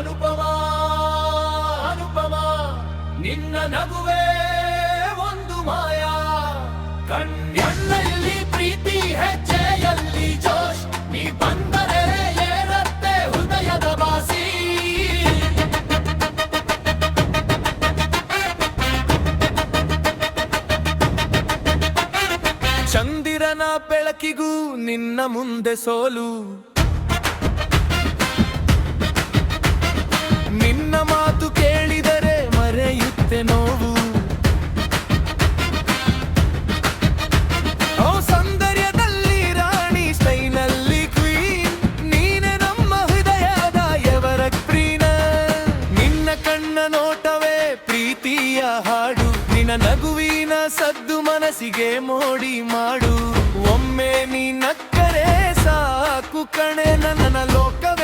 ಅನುಪಮ ಅನುಪಮ ನಿನ್ನ ನಗುವೆ ಒಂದು ಮಾಯಾ ಕಣ್ಣಲ್ಲಿ ಪ್ರೀತಿ ಹೆಜ್ಜೆಯಲ್ಲಿ ಜೋಶ್ ನೀ ಬಂದರೆ ಏರತ್ತೆ ಹೃದಯದ ಬಾಸಿ ಚಂದಿರನ ಬೆಳಕಿಗೂ ನಿನ್ನ ಮುಂದೆ ಸೋಲು ನಿನ್ನ ಮಾತು ಕೇಳಿದರೆ ಮರೆಯುತ್ತೆ ನೋವು ಓ ಸೌಂದರ್ಯದಲ್ಲಿ ರಾಣಿ ಸ್ಟೈಲಲ್ಲಿ ಕ್ವೀನ್ ನೀನೆ ನಮ್ಮ ಹೃದಯದ ಎವರ್ಗ್ರೀನ್ ನಿನ್ನ ಕಣ್ಣ ನೋಟವೇ ಪ್ರೀತಿಯ ಹಾಡು ನಿನ್ನ ನಗುವಿನ ಸದ್ದು ಮನಸ್ಸಿಗೆ ಮೋಡಿ ಮಾಡು ಒಮ್ಮೆ ನೀ ನಕ್ಕರೆ ಸಾಕು ಕಣೆ ನನ್ನ ಲೋಕವೇ